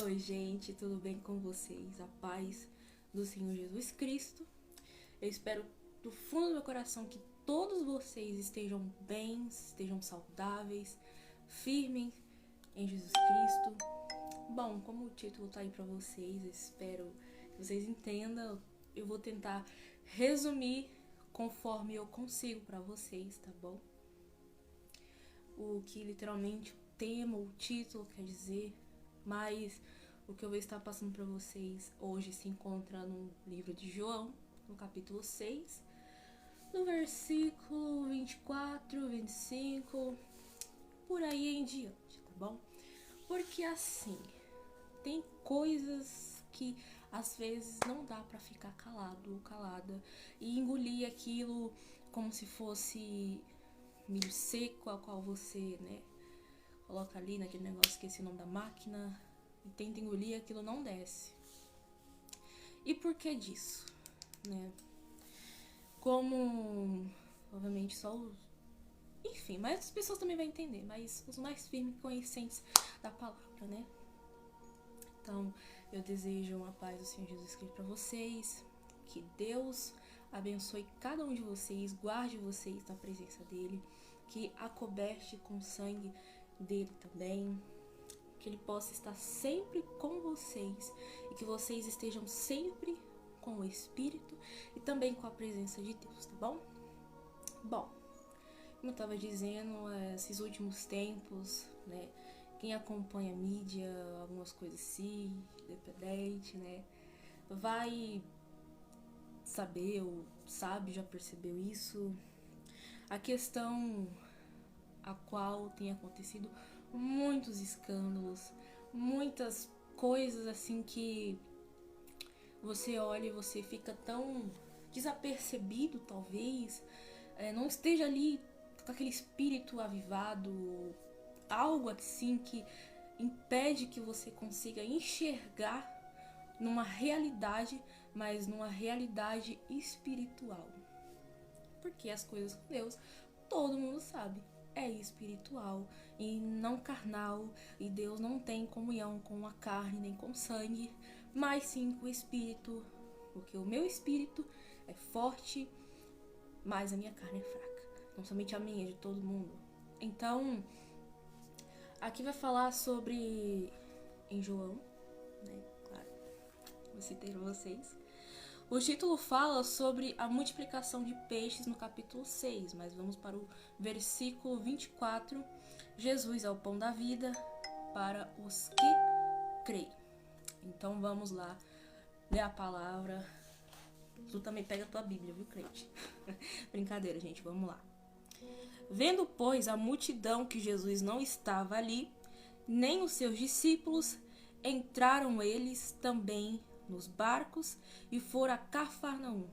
Oi, gente, tudo bem com vocês? A paz do Senhor Jesus Cristo. Eu espero do fundo do meu coração que todos vocês estejam bem, estejam saudáveis, firmes em Jesus Cristo. Bom, como o título tá aí pra vocês, eu espero que vocês entendam. Eu vou tentar resumir conforme eu consigo pra vocês, tá bom? O que literalmente o tema, o título quer dizer, mas o que eu vou estar passando para vocês hoje se encontra no livro de João, no capítulo 6, no versículo 24, 25, por aí em diante, tá bom? Porque assim, tem coisas que às vezes não dá para ficar calado ou calada e engolir aquilo como se fosse milho seco, ao qual você, né, coloca ali naquele negócio, esqueci o nome da máquina, e tenta engolir, aquilo não desce. E por que disso? Né? Como, obviamente, só os... Enfim, mas as pessoas também vão entender, mas os mais firmes e conhecentes da palavra, né? Então, eu desejo uma paz do Senhor Jesus Cristo para vocês, que Deus abençoe cada um de vocês, guarde vocês na presença dele, que acoberte com o sangue dele também, que ele possa estar sempre com vocês e que vocês estejam sempre com o Espírito e também com a presença de Deus, tá bom? Bom, como eu estava dizendo, esses últimos tempos, né, quem acompanha a mídia, algumas coisas assim, independente, né, vai saber ou sabe, já percebeu isso. A questão a qual tem acontecido muitos escândalos, muitas coisas assim que você olha e você fica tão desapercebido, talvez, não esteja ali com aquele espírito avivado, algo assim que impede que você consiga enxergar numa realidade, mas numa realidade espiritual. Porque as coisas com Deus, todo mundo sabe, é espiritual e não carnal, e Deus não tem comunhão com a carne nem com o sangue, mas sim com o espírito, porque o meu espírito é forte, mas a minha carne é fraca, não somente a minha, é de todo mundo. Então, aqui vai falar sobre em João, né? Claro, eu citei pra vocês. O título fala sobre a multiplicação de peixes no capítulo 6, mas vamos para o versículo 24. Jesus é o pão da vida para os que creem. Então vamos lá ler a palavra. Tu também pega a tua Bíblia, viu, crente? Brincadeira, gente, vamos lá. Vendo, pois, a multidão que Jesus não estava ali, nem os seus discípulos, entraram eles também nos barcos e foram a Cafarnaum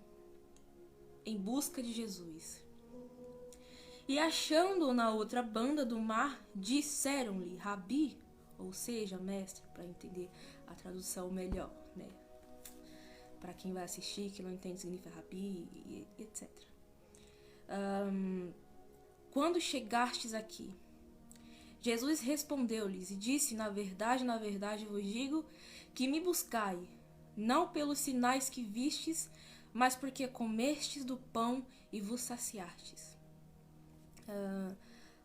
em busca de Jesus. E achando-o na outra banda do mar, disseram-lhe, Rabi, ou seja, mestre, para entender a tradução melhor, né? Para quem vai assistir, que não entende significa Rabi, etc. Quando chegastes aqui? Jesus respondeu-lhes e disse, na verdade vos digo, que me buscai, não pelos sinais que vistes, mas porque comestes do pão e vos saciastes.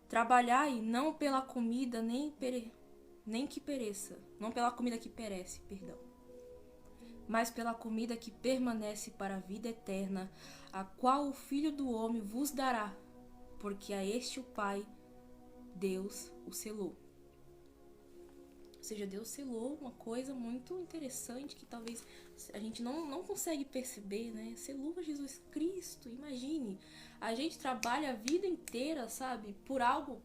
Trabalhai não pela comida nem que pereça, não pela comida que perece, perdão, mas pela comida que permanece para a vida eterna, a qual o Filho do Homem vos dará, porque a este o Pai, Deus, o selou. Ou seja, Deus selou uma coisa muito interessante que talvez a gente não consegue perceber, né? Selou Jesus Cristo, imagine. A gente trabalha a vida inteira, sabe? Por algo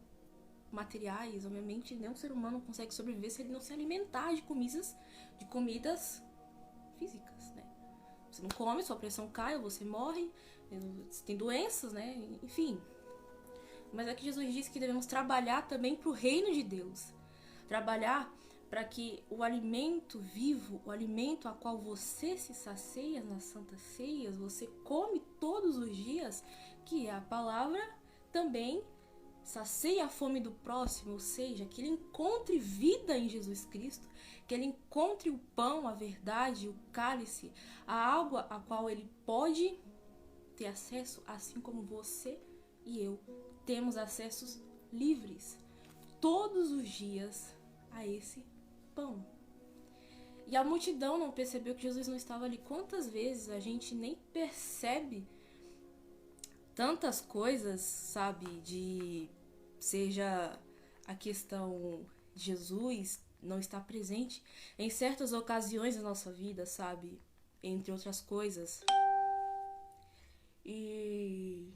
materiais, obviamente nenhum ser humano consegue sobreviver se ele não se alimentar de comidas físicas, né? Você não come, sua pressão cai, você morre, você tem doenças, né? Enfim. Mas é que Jesus disse que devemos trabalhar também para o reino de Deus. Trabalhar para que o alimento vivo, o alimento a qual você se sacia nas santas ceias, você come todos os dias, que é a palavra, também sacie a fome do próximo, ou seja, que ele encontre vida em Jesus Cristo, que ele encontre o pão, a verdade, o cálice, a água a qual ele pode ter acesso, assim como você e eu temos acessos livres todos os dias a esse pão. E a multidão não percebeu que Jesus não estava ali. Quantas vezes a gente nem percebe tantas coisas, sabe, seja a questão de Jesus não estar presente em certas ocasiões da nossa vida, sabe, entre outras coisas. E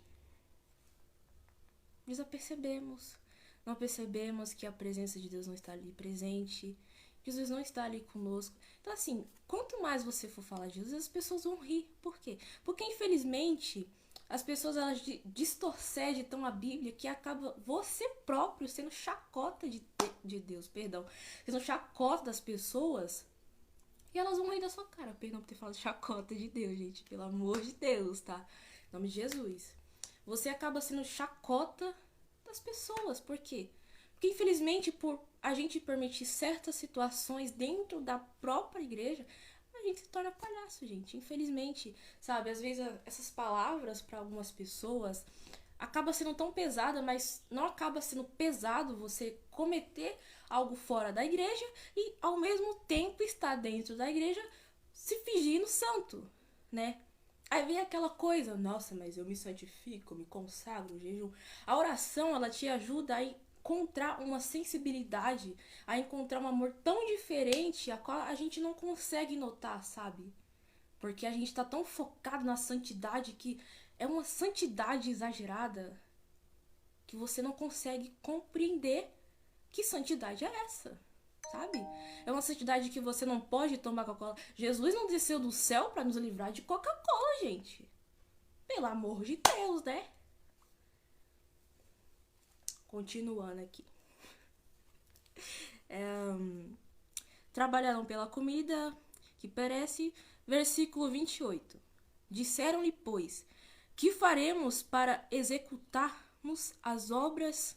desapercebemos. Não percebemos que a presença de Deus não está ali presente. Jesus não está ali conosco. Então, assim, quanto mais você for falar de Jesus, as pessoas vão rir. Por quê? Porque, infelizmente, as pessoas elas distorcem a Bíblia que acaba você próprio sendo chacota de Deus, perdão. Sendo chacota das pessoas. E elas vão rir da sua cara. Perdão por ter falado chacota de Deus, gente. Pelo amor de Deus, tá? Em nome de Jesus. Você acaba sendo chacota das pessoas. Por quê? Porque, infelizmente, por a gente permitir certas situações dentro da própria igreja, a gente se torna palhaço, gente. Infelizmente, sabe? Às vezes essas palavras para algumas pessoas acaba sendo tão pesada, mas não acaba sendo pesado você cometer algo fora da igreja e, ao mesmo tempo, estar dentro da igreja se fingindo santo, né? Aí vem aquela coisa, nossa, mas eu me santifico, me consagro, jejum. A oração, ela te ajuda a encontrar uma sensibilidade, a encontrar um amor tão diferente, a qual a gente não consegue notar, sabe? Porque a gente tá tão focado na santidade que é uma santidade exagerada que você não consegue compreender que santidade é essa, sabe? É uma santidade que você não pode tomar Coca-Cola. Jesus não desceu do céu para nos livrar de Coca-Cola, gente. Pelo amor de Deus, né? Continuando aqui. Trabalharam pela comida que perece. Versículo 28. Disseram-lhe, pois, que faremos para executarmos as obras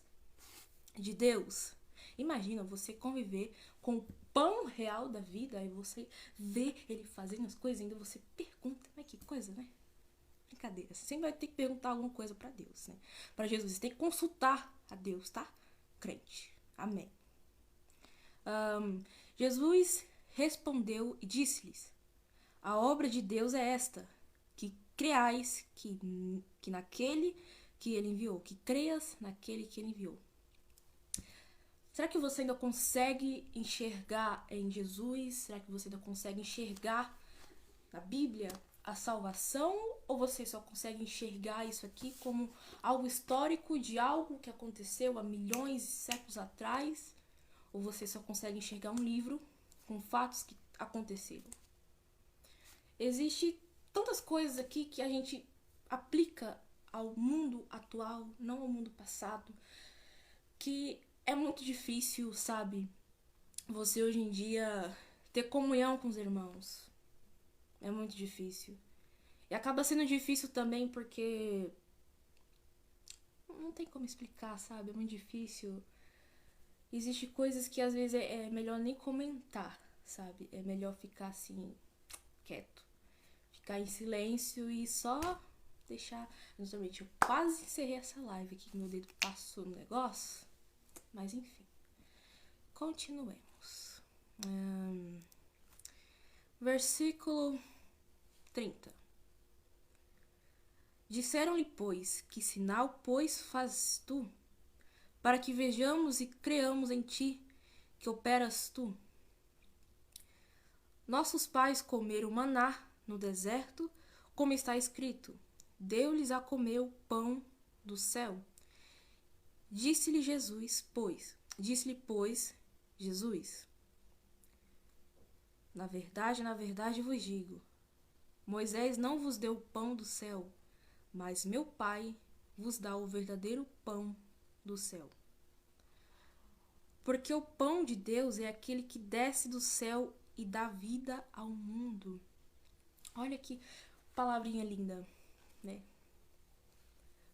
de Deus? Imagina você conviver com o pão real da vida e você vê ele fazendo as coisas e ainda você pergunta, mas que coisa, né? Brincadeira. Você sempre vai ter que perguntar alguma coisa para Deus, né? Para Jesus. Você tem que consultar a Deus, tá? Crente. Amém. Jesus respondeu e disse-lhes: a obra de Deus é esta, que creais que naquele que ele enviou, que creias naquele que ele enviou. Será que você ainda consegue enxergar em Jesus? Será que você ainda consegue enxergar na Bíblia a salvação? Ou você só consegue enxergar isso aqui como algo histórico de algo que aconteceu há milhões de séculos atrás? Ou você só consegue enxergar um livro com fatos que aconteceram? Existe tantas coisas aqui que a gente aplica ao mundo atual, não ao mundo passado, que é muito difícil, sabe? Você hoje em dia ter comunhão com os irmãos. É muito difícil. E acaba sendo difícil também porque não tem como explicar, sabe? É muito difícil. Existem coisas que às vezes é melhor nem comentar, sabe? É melhor ficar assim, quieto. Ficar em silêncio e só deixar. Justamente, eu quase encerrei essa live aqui, que meu dedo passou no negócio. Mas enfim. Continuemos. Versículo 30. Disseram-lhe, pois, que sinal, pois, fazes tu, para que vejamos e creamos em ti, que operas tu? Nossos pais comeram maná no deserto, como está escrito, deu-lhes a comer o pão do céu. Disse-lhe, pois, Jesus, na verdade vos digo, Moisés não vos deu o pão do céu, mas meu Pai vos dá o verdadeiro pão do céu. Porque o pão de Deus é aquele que desce do céu e dá vida ao mundo. Olha que palavrinha linda, né?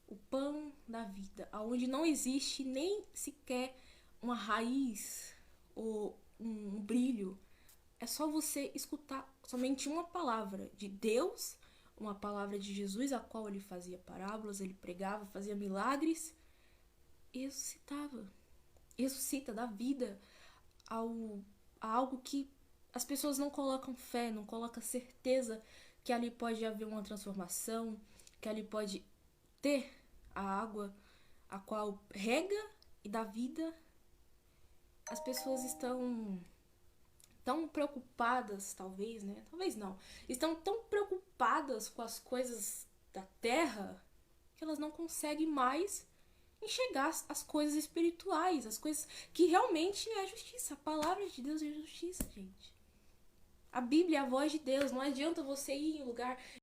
o pão da vida, aonde não existe nem sequer uma raiz ou um brilho. É só você escutar somente uma palavra de Deus, uma palavra de Jesus, a qual ele fazia parábolas, ele pregava, fazia milagres e ressuscitava. Ressuscita, dá vida a algo que as pessoas não colocam fé, não colocam certeza que ali pode haver uma transformação, que ali pode ter a água a qual rega e dá vida. As pessoas estão tão preocupadas, talvez, né? Talvez não. Estão tão preocupadas com as coisas da terra que elas não conseguem mais enxergar as coisas espirituais, as coisas que realmente é justiça. A palavra de Deus é justiça, gente. A Bíblia é a voz de Deus. Não adianta você ir em lugar